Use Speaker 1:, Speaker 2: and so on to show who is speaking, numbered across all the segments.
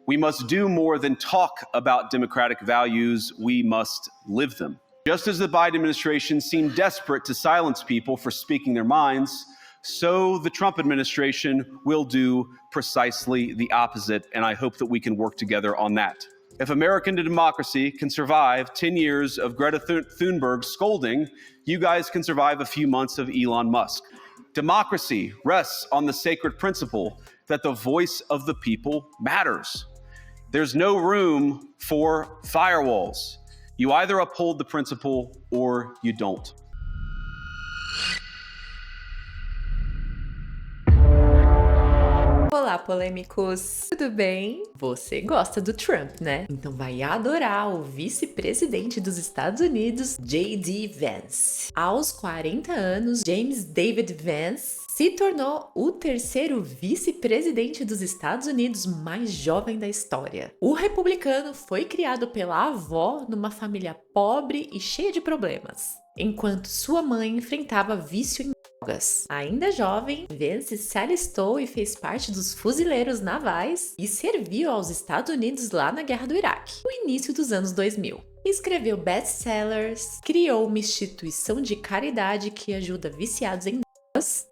Speaker 1: We must do more than talk about democratic values, we must live them. Just as the Biden administration seemed desperate to silence people for speaking their minds, so the Trump administration will do precisely the opposite, and I hope that we can work together on that. If American democracy can survive 10 years of Greta Thunberg scolding, you guys can survive a few months of Elon Musk. Democracy rests on the sacred principle that the voice of the people matters. There's no room for firewalls. You either uphold the principle or you don't.
Speaker 2: Olá, polêmicos! Tudo bem? Você gosta do Trump, né? Então vai adorar o vice-presidente dos Estados Unidos, J.D. Vance. Aos 40 anos, James David Vance se tornou o terceiro vice-presidente dos Estados Unidos mais jovem da história. O republicano foi criado pela avó numa família pobre e cheia de problemas, enquanto sua mãe enfrentava vício em drogas. Ainda jovem, Vance se alistou e fez parte dos fuzileiros navais e serviu aos Estados Unidos lá na Guerra do Iraque, no início dos anos 2000. Escreveu best-sellers, criou uma instituição de caridade que ajuda viciados em drogas,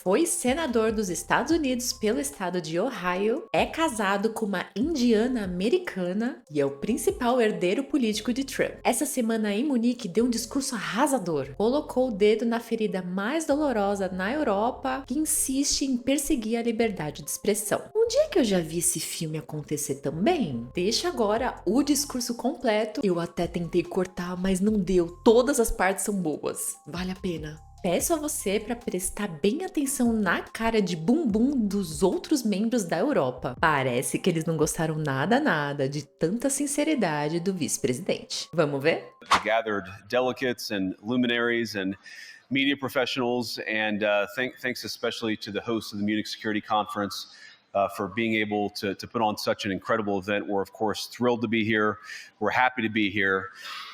Speaker 2: foi senador dos Estados Unidos pelo estado de Ohio, é casado com uma indiana americana e é o principal herdeiro político de Trump. Essa semana em Munique deu um discurso arrasador, colocou o dedo na ferida mais dolorosa na Europa, que insiste em perseguir a liberdade de expressão. Onde é que eu já vi esse filme acontecer também? Deixa agora o discurso completo. Eu até tentei cortar, mas não deu. Todas as partes são boas. Vale a pena. Peço a você para prestar bem atenção na cara de bumbum dos outros membros da Europa. Parece que eles não gostaram nada de tanta sinceridade do vice-presidente. Vamos ver?
Speaker 1: Gathered delegates and luminaries and media professionals, and thanks especially to the host of the Munich Security Conference for being able to put on such an incredible event. We're, of course, thrilled to be here. We're happy to be here.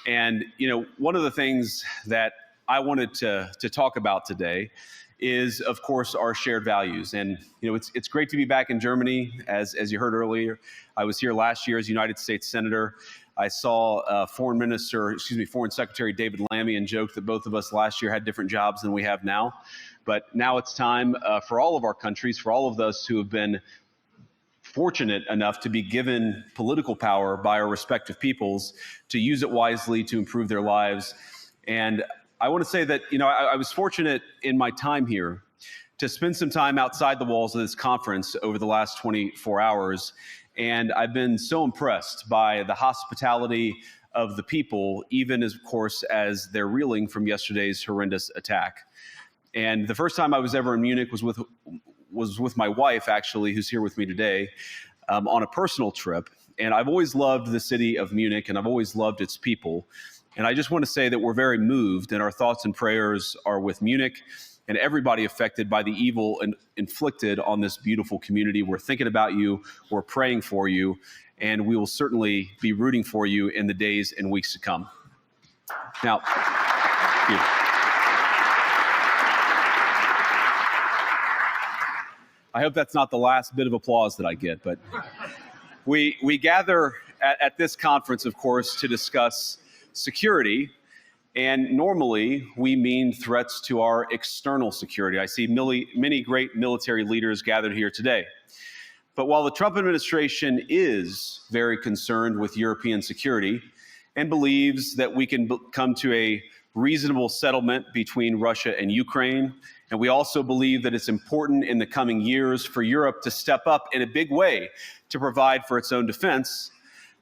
Speaker 1: And, you know, one of the things that I wanted to talk about today is, of course, our shared values. And, you know, it's great to be back in Germany. As you heard earlier, I was here last year as United States Senator. I saw Foreign Secretary David Lammy and joked that both of us last year had different jobs than we have now. But now it's time for all of our countries, for all of us who have been fortunate enough to be given political power by our respective peoples, to use it wisely to improve their lives. And I want to say that, you know, I was fortunate in my time here to spend some time outside the walls of this conference over the last 24 hours. And I've been so impressed by the hospitality of the people, even as, of course, as they're reeling from yesterday's horrendous attack. And the first time I was ever in Munich was with my wife, actually, who's here with me today, on a personal trip. And I've always loved the city of Munich, and I've always loved its people. And I just want to say that we're very moved, and our thoughts and prayers are with Munich and everybody affected by the evil inflicted on this beautiful community. We're thinking about you, we're praying for you, and we will certainly be rooting for you in the days and weeks to come. Now, thank you. I hope that's not the last bit of applause that I get, but we gather at this conference, of course, to discuss security, and normally we mean threats to our external security. I see many great military leaders gathered here today. But while the Trump administration is very concerned with European security and believes that we can come to a reasonable settlement between Russia and Ukraine, and we also believe that it's important in the coming years for Europe to step up in a big way to provide for its own defense,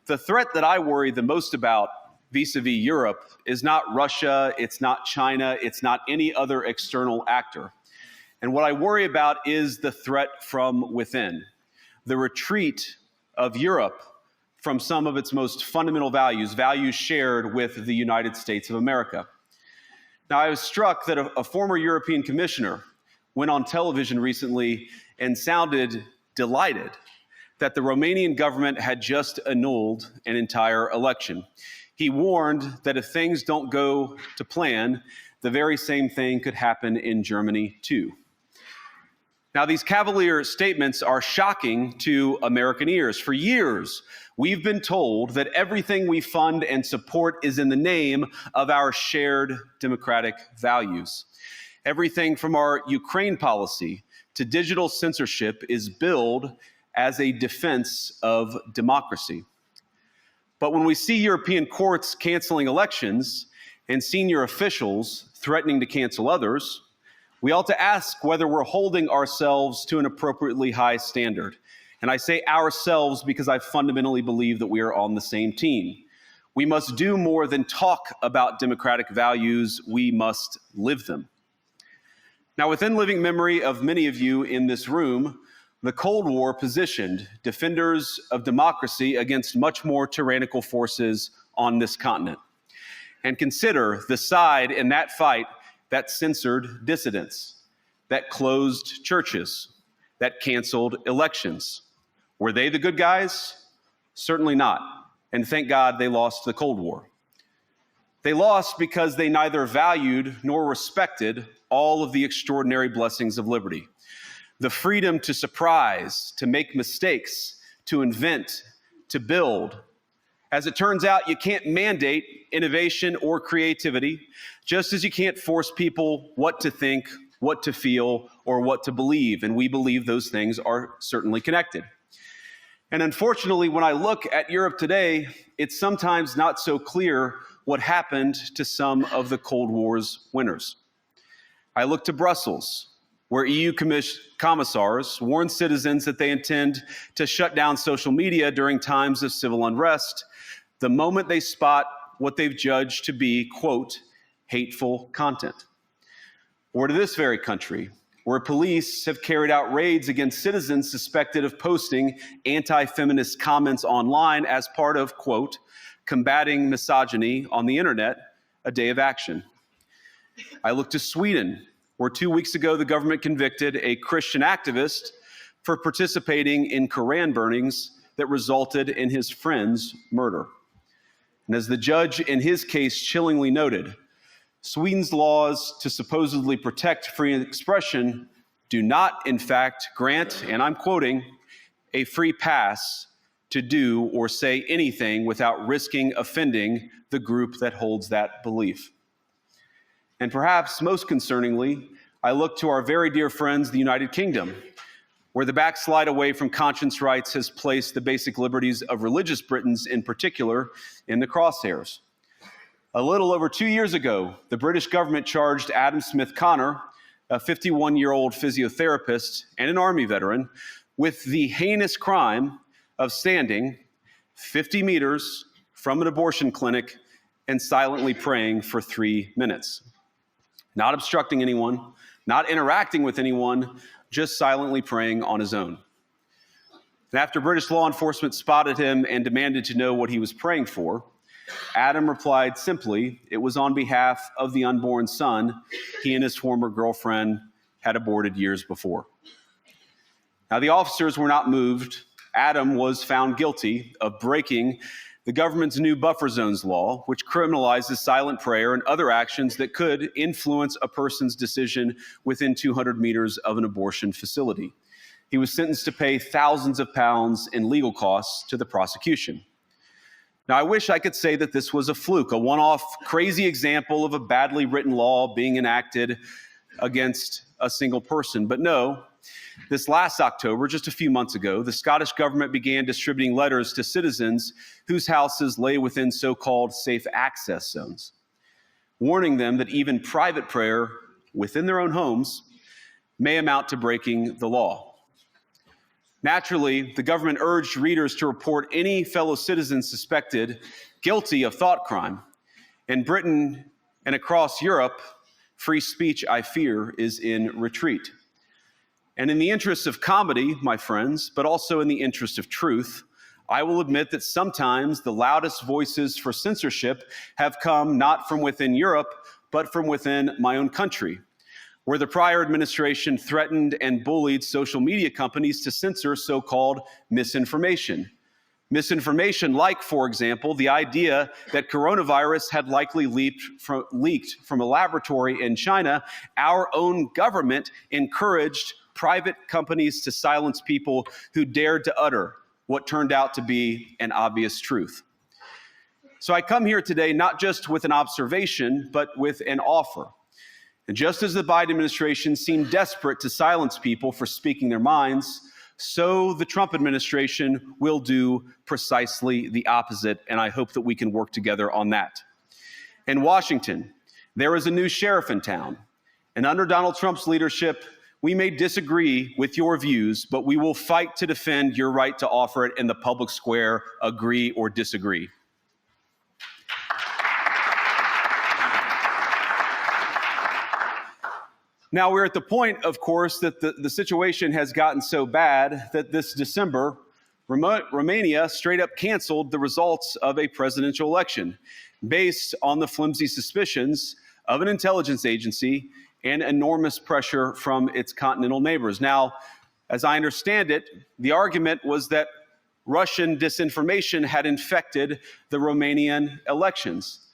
Speaker 1: the threat that I worry the most about vis-a-vis Europe is not Russia, it's not China, it's not any other external actor. And what I worry about is the threat from within, the retreat of Europe from some of its most fundamental values, values shared with the United States of America. Now, I was struck that a former European commissioner went on television recently and sounded delighted that the Romanian government had just annulled an entire election. He warned that if things don't go to plan, the very same thing could happen in Germany too. Now, these cavalier statements are shocking to American ears. For years, we've been told that everything we fund and support is in the name of our shared democratic values. Everything from our Ukraine policy to digital censorship is billed as a defense of democracy. But when we see European courts canceling elections and senior officials threatening to cancel others, we ought to ask whether we're holding ourselves to an appropriately high standard. And I say ourselves because I fundamentally believe that we are on the same team. We must do more than talk about democratic values, we must live them. Now, within living memory of many of you in this room, the Cold War positioned defenders of democracy against much more tyrannical forces on this continent. And consider the side in that fight that censored dissidents, that closed churches, that canceled elections. Were they the good guys? Certainly not. And thank God they lost the Cold War. They lost because they neither valued nor respected all of the extraordinary blessings of liberty. The freedom to surprise, to make mistakes, to invent, to build. As it turns out, you can't mandate innovation or creativity, just as you can't force people what to think, what to feel, or what to believe. And we believe those things are certainly connected. And unfortunately, when I look at Europe today, it's sometimes not so clear what happened to some of the Cold War's winners. I look to Brussels, where EU commissars warn citizens that they intend to shut down social media during times of civil unrest the moment they spot what they've judged to be, quote, hateful content. Or to this very country, where police have carried out raids against citizens suspected of posting anti-feminist comments online as part of, quote, combating misogyny on the internet, a day of action. I look to Sweden, where 2 weeks ago the government convicted a Christian activist for participating in Koran burnings that resulted in his friend's murder. And as the judge in his case chillingly noted, Sweden's laws to supposedly protect free expression do not, in fact, grant, and I'm quoting, a free pass to do or say anything without risking offending the group that holds that belief. And perhaps most concerningly, I look to our very dear friends, the United Kingdom, where the backslide away from conscience rights has placed the basic liberties of religious Britons in particular in the crosshairs. A little over 2 years ago, the British government charged Adam Smith Connor, a 51-year-old physiotherapist and an Army veteran, with the heinous crime of standing 50 meters from an abortion clinic and silently praying for 3 minutes. Not obstructing anyone, not interacting with anyone, just silently praying on his own. And after British law enforcement spotted him and demanded to know what he was praying for, Adam replied simply, it was on behalf of the unborn son he and his former girlfriend had aborted years before. Now, the officers were not moved. Adam was found guilty of breaking the government's new buffer zones law, which criminalizes silent prayer and other actions that could influence a person's decision within 200 meters of an abortion facility. He was sentenced to pay thousands of pounds in legal costs to the prosecution. Now, I wish I could say that this was a fluke, a one-off crazy example of a badly written law being enacted against a single person. But no, this last October, just a few months ago, the Scottish government began distributing letters to citizens whose houses lay within so-called safe access zones, warning them that even private prayer within their own homes may amount to breaking the law. Naturally, the government urged readers to report any fellow citizens suspected guilty of thought crime. In Britain and across Europe, free speech, I fear, is in retreat. And in the interest of comedy, my friends, but also in the interest of truth, I will admit that sometimes the loudest voices for censorship have come not from within Europe, but from within my own country, where the prior administration threatened and bullied social media companies to censor so-called misinformation. Misinformation like, for example, the idea that coronavirus had likely leaked from a laboratory in China. Our own government encouraged private companies to silence people who dared to utter what turned out to be an obvious truth. So I come here today not just with an observation, but with an offer. And just as the Biden administration seemed desperate to silence people for speaking their minds, so the Trump administration will do precisely the opposite, and I hope that we can work together on that. In Washington, there is a new sheriff in town, and under Donald Trump's leadership, we may disagree with your views, but we will fight to defend your right to offer it in the public square, agree or disagree. Now, we're at the point, of course, that the situation has gotten so bad that this December, Romania straight up canceled the results of a presidential election based on the flimsy suspicions of an intelligence agency and enormous pressure from its continental neighbors. Now, as I understand it, the argument was that Russian disinformation had infected the Romanian elections.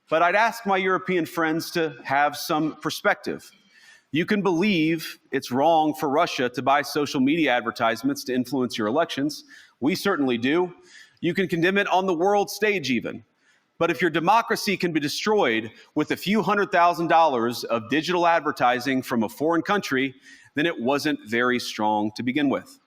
Speaker 1: But I'd ask my European friends to have some perspective. You can believe it's wrong for Russia to buy social media advertisements to influence your elections. We certainly do. You can condemn it on the world stage even. But if your democracy can be destroyed with a few $100,000 of digital advertising from a foreign country, then it wasn't very strong to begin with.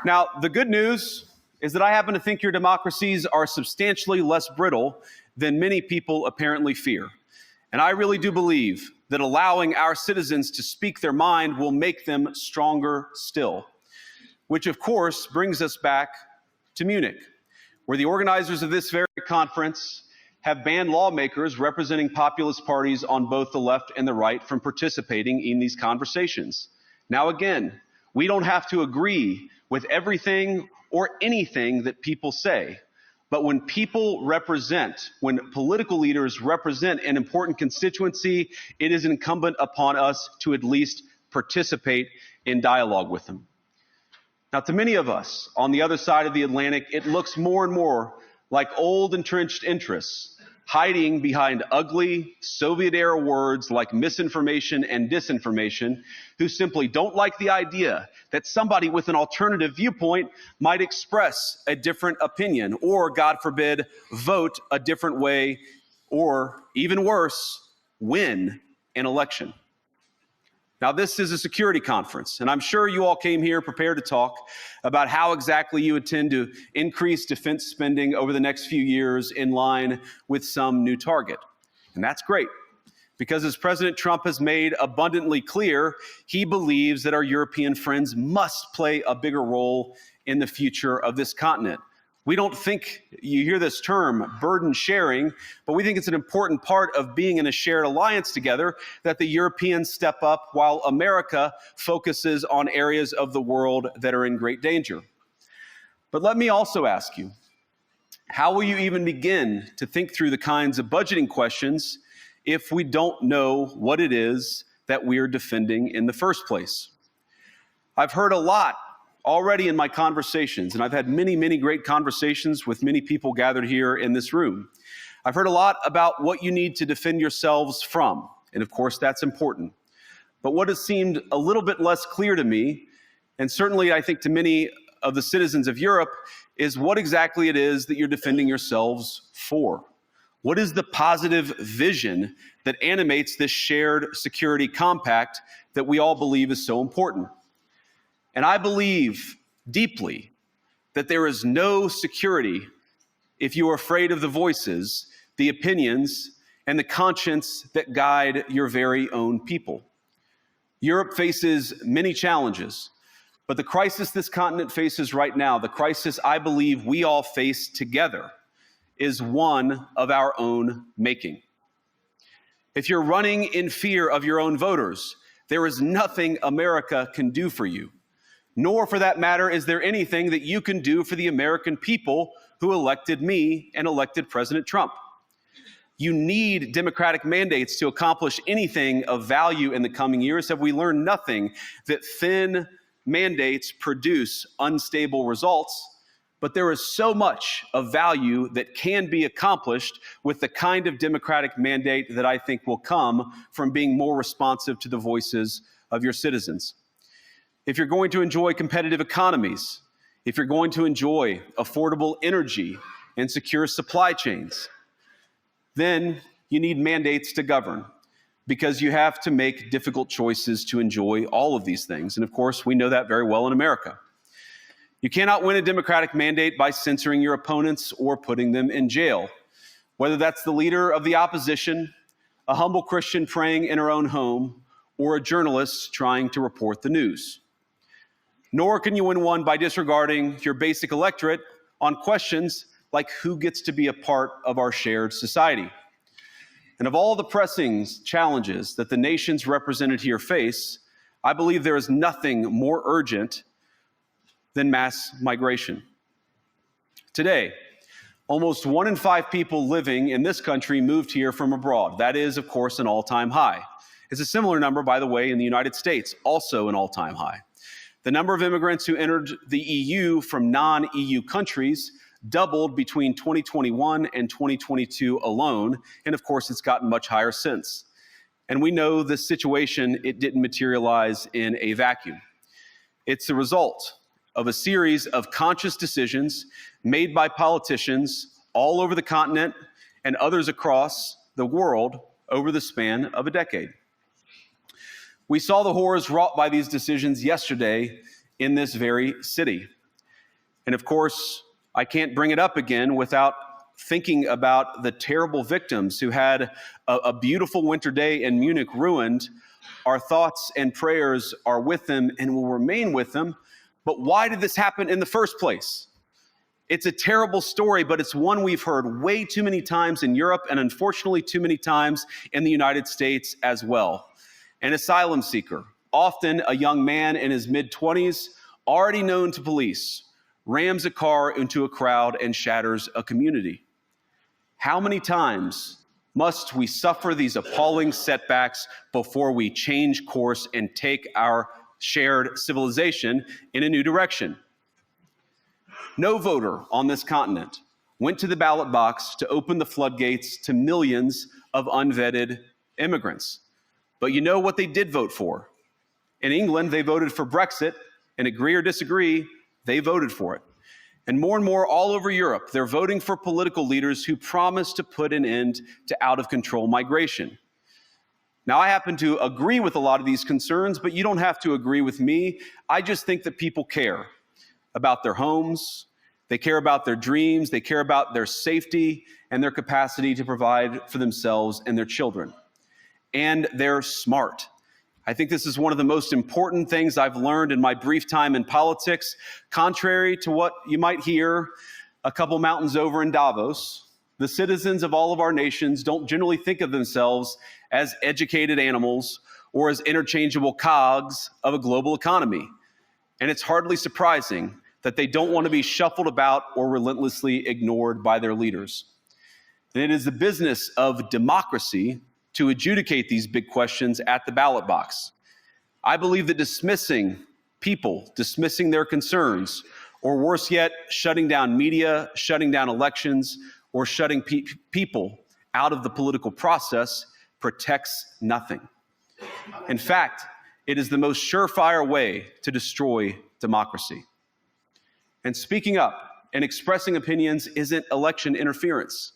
Speaker 1: Now, the good news is that I happen to think your democracies are substantially less brittle than many people apparently fear. And I really do believe that allowing our citizens to speak their mind will make them stronger still. Which, of course, brings us back to Munich, where the organizers of this very conference have banned lawmakers representing populist parties on both the left and the right from participating in these conversations. Now, again, we don't have to agree with everything or anything that people say. But when people represent, when political leaders represent an important constituency, it is incumbent upon us to at least participate in dialogue with them. Now, to many of us on the other side of the Atlantic, it looks more and more like old entrenched interests hiding behind ugly Soviet-era words like misinformation and disinformation, who simply don't like the idea that somebody with an alternative viewpoint might express a different opinion or, God forbid, vote a different way or, even worse, win an election. Now, this is a security conference, and I'm sure you all came here prepared to talk about how exactly you intend to increase defense spending over the next few years in line with some new target. And that's great, because as President Trump has made abundantly clear, he believes that our European friends must play a bigger role in the future of this continent. We don't think, you hear this term, burden sharing, but we think it's an important part of being in a shared alliance together that the Europeans step up while America focuses on areas of the world that are in great danger. But let me also ask you, how will you even begin to think through the kinds of budgeting questions if we don't know what it is that we're defending in the first place? I've heard a lot already in my conversations, and I've had many, many great conversations with many people gathered here in this room. I've heard a lot about what you need to defend yourselves from, and of course that's important. But what has seemed a little bit less clear to me, and certainly I think to many of the citizens of Europe, is what exactly it is that you're defending yourselves for. What is the positive vision that animates this shared security compact that we all believe is so important? And I believe deeply that there is no security if you are afraid of the voices, the opinions, and the conscience that guide your very own people. Europe faces many challenges, but the crisis this continent faces right now, the crisis I believe we all face together, is one of our own making. If you're running in fear of your own voters, there is nothing America can do for you. Nor, for that matter, is there anything that you can do for the American people who elected me and elected President Trump. You need democratic mandates to accomplish anything of value in the coming years. Have we learned nothing that thin mandates produce unstable results? But there is so much of value that can be accomplished with the kind of democratic mandate that I think will come from being more responsive to the voices of your citizens. if you're going to enjoy competitive economies, if you're going to enjoy affordable energy and secure supply chains, then you need mandates to govern, because you have to make difficult choices to enjoy all of these things. And of course, we know that very well in America. You cannot win a democratic mandate by censoring your opponents or putting them in jail, whether that's the leader of the opposition, a humble Christian praying in her own home, or a journalist trying to report the news. Nor can you win one by disregarding your basic electorate on questions like who gets to be a part of our shared society. And of all the pressing challenges that the nations represented here face, I believe there is nothing more urgent than mass migration. Today, almost 1 in 5 people living in this country moved here from abroad. That is, of course, an all-time high. It's a similar number, by the way, in the United States, also an all-time high. The number of immigrants who entered the EU from non-EU countries doubled between 2021 and 2022 alone, and of course, it's gotten much higher since. And we know this situation, it didn't materialize in a vacuum. It's the result of a series of conscious decisions made by politicians all over the continent and others across the world over the span of a decade. We saw the horrors wrought by these decisions yesterday in this very city. And of course, I can't bring it up again without thinking about the terrible victims who had a beautiful winter day in Munich ruined. Our thoughts and prayers are with them and will remain with them. But why did this happen in the first place? It's a terrible story, but it's one we've heard way too many times in Europe and unfortunately too many times in the United States as well. An asylum seeker, often a young man in his mid-20s, already known to police, rams a car into a crowd and shatters a community. How many times must we suffer these appalling setbacks before we change course and take our shared civilization in a new direction? No voter on this continent went to the ballot box to open the floodgates to millions of unvetted immigrants. But you know what they did vote for? In England, they voted for Brexit, and agree or disagree, they voted for it. And more all over Europe, they're voting for political leaders who promise to put an end to out-of-control migration. Now, I happen to agree with a lot of these concerns, but you don't have to agree with me. I just think that people care about their homes, they care about their dreams, they care about their safety and their capacity to provide for themselves and their children. And they're smart. I think this is one of the most important things I've learned in my brief time in politics. Contrary to what you might hear a couple mountains over in Davos, the citizens of all of our nations don't generally think of themselves as educated animals or as interchangeable cogs of a global economy. And it's hardly surprising that they don't want to be shuffled about or relentlessly ignored by their leaders. And it is the business of democracy to adjudicate these big questions at the ballot box. I believe that dismissing people, dismissing their concerns, or worse yet, shutting down media, shutting down elections, or shutting people out of the political process protects nothing. In fact, it is the most surefire way to destroy democracy. And speaking up and expressing opinions isn't election interference.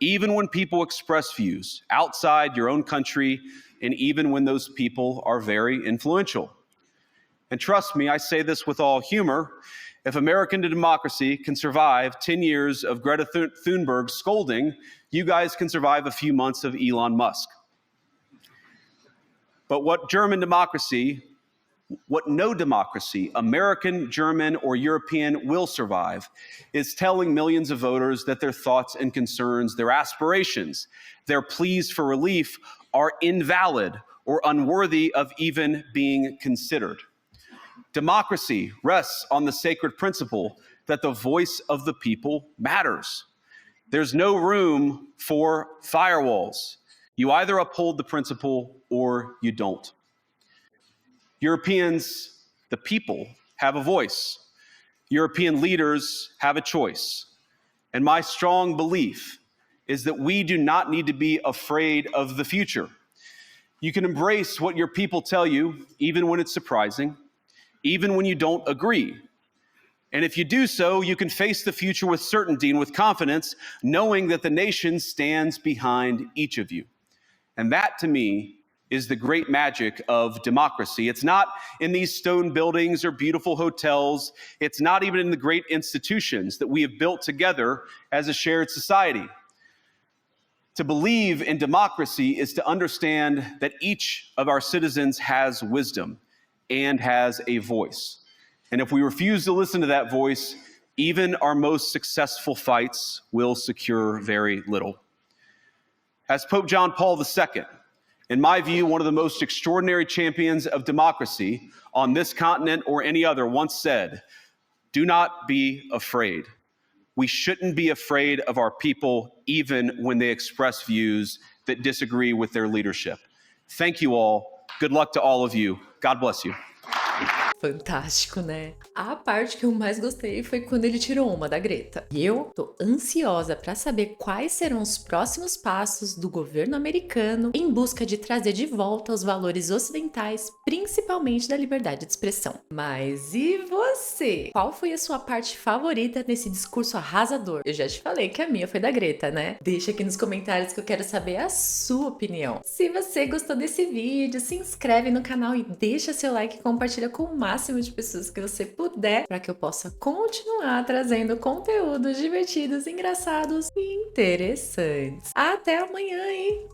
Speaker 1: Even when people express views outside your own country, and even when those people are very influential. And trust me, I say this with all humor, if American democracy can survive 10 years of Greta Thunberg scolding, you guys can survive a few months of Elon Musk. But what no democracy, American, German, or European, will survive is telling millions of voters that their thoughts and concerns, their aspirations, their pleas for relief are invalid or unworthy of even being considered. Democracy rests on the sacred principle that the voice of the people matters. There's no room for firewalls. You either uphold the principle or you don't. Europeans, the people, have a voice. European leaders have a choice. And my strong belief is that we do not need to be afraid of the future. You can embrace what your people tell you, even when it's surprising. even when you don't agree. And if you do so, you can face the future with certainty and with confidence, knowing that the nation stands behind each of you. And that, to me, is the great magic of democracy. It's not in these stone buildings or beautiful hotels. It's not even in the great institutions that we have built together as a shared society. To believe in democracy is to understand that each of our citizens has wisdom and has a voice. And if we refuse to listen to that voice, even our most successful fights will secure very little. As Pope John Paul II, in my view, one of the most extraordinary champions of democracy on this continent or any other, once said, "Do not be afraid." We shouldn't be afraid of our people, even when they express views that disagree with their leadership. Thank you all. Good luck to all of you. God bless you.
Speaker 2: Fantástico, né? A parte que eu mais gostei foi quando ele tirou uma da Greta. E eu tô ansiosa pra saber quais serão os próximos passos do governo americano em busca de trazer de volta os valores ocidentais, principalmente da liberdade de expressão. Mas e você? Qual foi a sua parte favorita nesse discurso arrasador? Eu já te falei que a minha foi da Greta, né? Deixa aqui nos comentários que eu quero saber a sua opinião. Se você gostou desse vídeo, se inscreve no canal e deixa seu like e compartilha com o máximo de pessoas que você puder, para que eu possa continuar trazendo conteúdos divertidos, engraçados e interessantes. Até amanhã, hein?